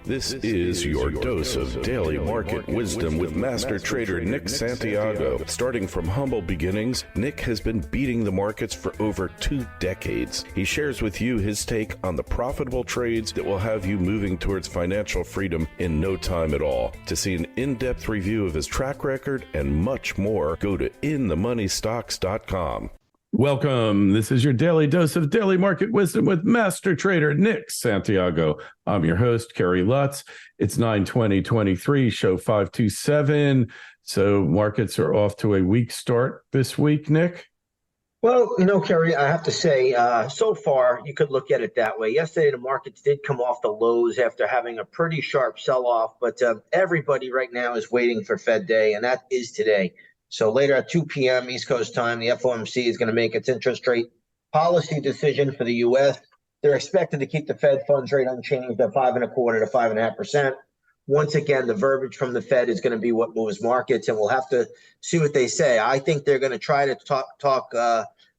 This is your dose of daily market wisdom with master trader Nick Santiago. Starting from humble beginnings, Nick has been beating the markets for over 2 decades. He shares with you his take on the profitable trades that will have you moving towards financial freedom in no time at all. To see an in-depth review of his track record and much more, go to inthemoneystocks.com. Welcome. This is your daily dose of daily market wisdom with master trader Nick Santiago. I'm your host, Kerry Lutz. It's 9/20/23, show 527. So markets are off to a weak start this week, Nick. Well, Kerry, I have to say, so far, you could look at it that way. Yesterday, the markets did come off the lows after having a pretty sharp sell-off, but everybody right now is waiting for Fed Day, and that is today. So later at 2 p.m. East Coast time, the FOMC is going to make its interest rate policy decision for the U.S. They're expected to keep the Fed funds rate unchanged at 5.25% to 5.5%. Once again, the verbiage from the Fed is going to be what moves markets, and we'll have to see what they say. I think they're going to try to talk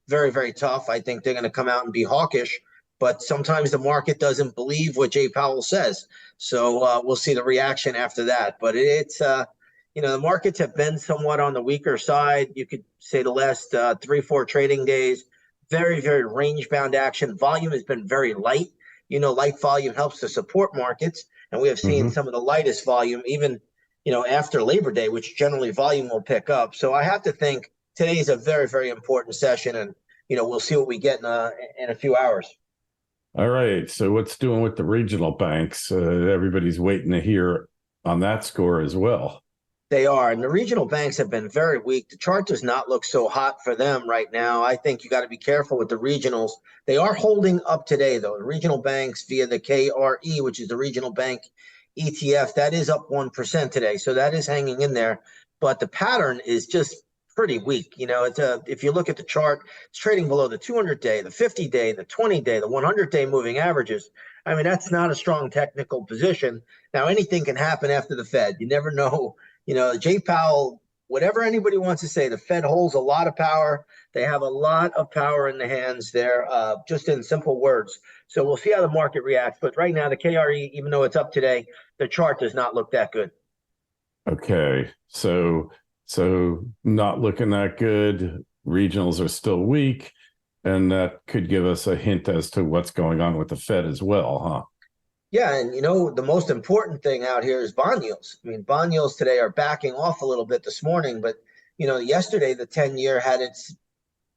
very, very tough. I think they're going to come out and be hawkish, but sometimes the market doesn't believe what Jay Powell says. So we'll see the reaction after that. But it's the markets have been somewhat on the weaker side. You could say the last 3-4 trading days, very, very range-bound action. Volume has been very light. Light volume helps to support markets, and we have seen some of the lightest volume even, after Labor Day, which generally volume will pick up. So I have to think today is a very, very important session, and, we'll see what we get in a few hours. All right. So what's doing with the regional banks? Everybody's waiting to hear on that score as well. They are, and the regional banks have been very weak. The chart does not look so hot for them right now. I think you got to be careful with the regionals. They are holding up today, though. The regional banks via the KRE, which is the regional bank ETF, that is up 1% today. So that is hanging in there. But the pattern is just pretty weak. If you look at the chart, it's trading below the 200-day, the 50-day, the 20-day, the 100-day moving averages. I mean, that's not a strong technical position. Now, anything can happen after the Fed. You never know. Jay Powell, whatever anybody wants to say, the Fed holds a lot of power. They have a lot of power in the hands there, just in simple words. So we'll see how the market reacts. But right now, the KRE, even though it's up today, the chart does not look that good. Okay, so not looking that good. Regionals are still weak, and that could give us a hint as to what's going on with the Fed as well, huh? Yeah, and the most important thing out here is bond yields. I mean, bond yields today are backing off a little bit this morning, but yesterday the 10-year had its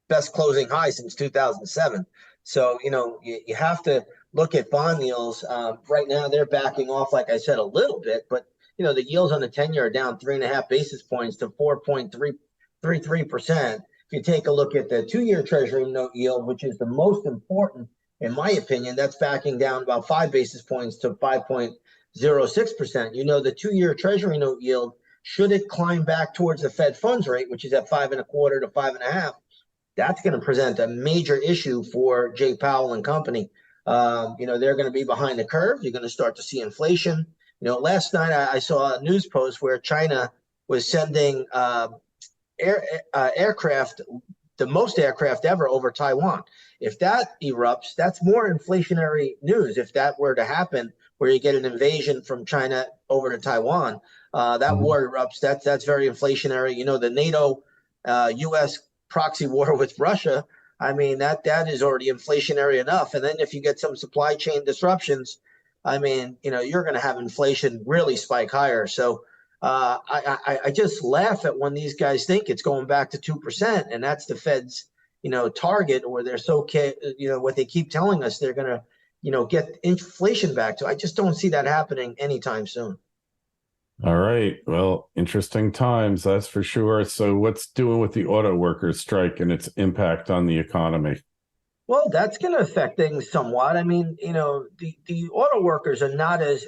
best closing high since 2007. So you have to look at bond yields. Right now they're backing off, like I said, a little bit, but the yields on the 10-year are down 3.5 basis points to 4.33%. If you take a look at the 2-year Treasury note yield, which is the most important, in my opinion, that's backing down about 5 basis points to 5.06%. The 2-year Treasury note yield, should it climb back towards the Fed funds rate, which is at 5.25 to 5.5, that's going to present a major issue for Jay Powell and company. They're going to be behind the curve. You're going to start to see inflation. Last night I saw a news post where China was sending aircraft, the most aircraft ever, over Taiwan. If that erupts, that's more inflationary news. If that were to happen, where you get an invasion from China over to Taiwan, that war erupts, that's very inflationary. The NATO U.S. proxy war with Russia, I mean, that is already inflationary enough. And then if you get some supply chain disruptions, I mean, you're going to have inflation really spike higher. So I just laugh at when these guys think it's going back to 2%, and that's the Fed's target, or they're what they keep telling us they're going to get inflation back to. I just don't see that happening anytime soon. All right. Well, interesting times, that's for sure. So what's doing with the auto workers strike and its impact on the economy? Well, that's going to affect things somewhat. I mean, the auto workers are not as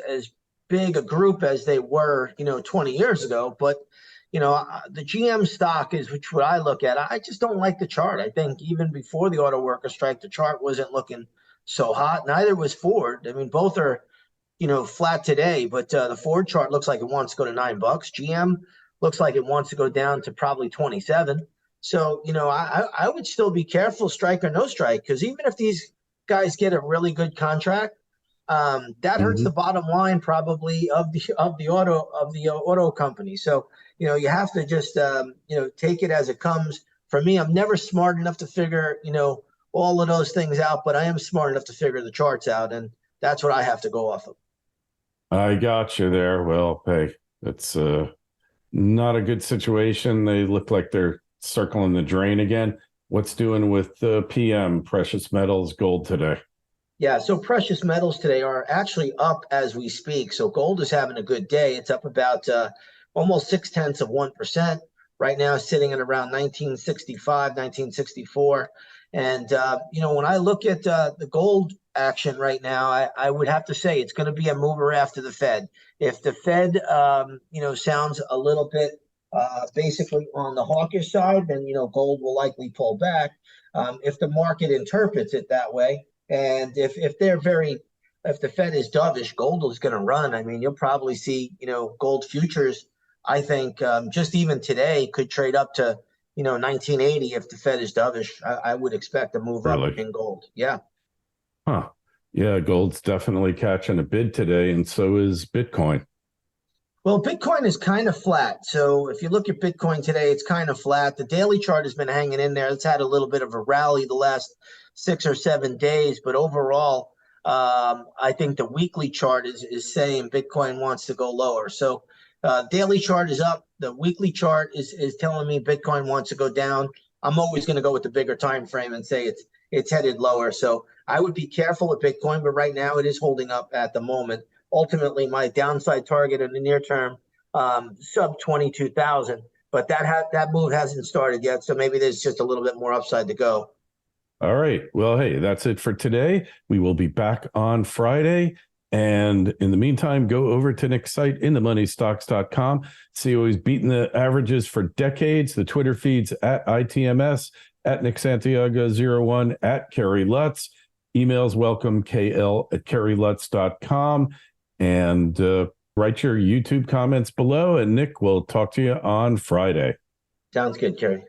big a group as they were, 20 years ago. But, the GM stock is what I look at. I just don't like the chart. I think even before the auto worker strike, the chart wasn't looking so hot. Neither was Ford. I mean, both are, flat today, but the Ford chart looks like it wants to go to $9. GM looks like it wants to go down to probably 27. So, I would still be careful, strike or no strike, because even if these guys get a really good contract, that hurts the bottom line probably of the auto company. So, you have to just, take it as it comes. For me, I'm never smart enough to figure, all of those things out, but I am smart enough to figure the charts out. And that's what I have to go off of. I got you there. Well, hey, it's not a good situation. They look like they're circling the drain again. What's doing with the PM, precious metals, gold today? Yeah, so precious metals today are actually up as we speak. So gold is having a good day. It's up about almost 0.6%. Right now, sitting at around 1965, 1964. And, when I look at the gold action right now, I would have to say it's going to be a mover after the Fed. If the Fed, sounds a little bit basically on the hawkish side, then, gold will likely pull back. If the market interprets it that way, and if the Fed is dovish, gold is going to run. I mean, you'll probably see, gold futures, I think, just even today could trade up to, 1980 if the Fed is dovish. I would expect a move up in gold. Yeah. Huh. Yeah, gold's definitely catching a bid today, and so is Bitcoin. Well, Bitcoin is kind of flat. So if you look at Bitcoin today, it's kind of flat. The daily chart has been hanging in there. It's had a little bit of a rally the last 6 or 7 days, but overall, I think the weekly chart is saying Bitcoin wants to go lower. So daily chart is up. The weekly chart is telling me Bitcoin wants to go down. I'm always going to go with the bigger time frame and say it's headed lower. So I would be careful with Bitcoin, but right now it is holding up at the moment. Ultimately, my downside target in the near term, sub 22,000, but that move hasn't started yet. So maybe there's just a little bit more upside to go. All right. Well, hey, that's it for today. We will be back on Friday. And in the meantime, go over to Nick's site, inthemoneystocks.com. See how he's beating the averages for decades. The Twitter feeds at ITMS, at Nick Santiago01, at Kerry Lutz. Emails welcome, kl@kerrylutz.com. And write your YouTube comments below. And Nick, we'll talk to you on Friday. Sounds good, Kerry.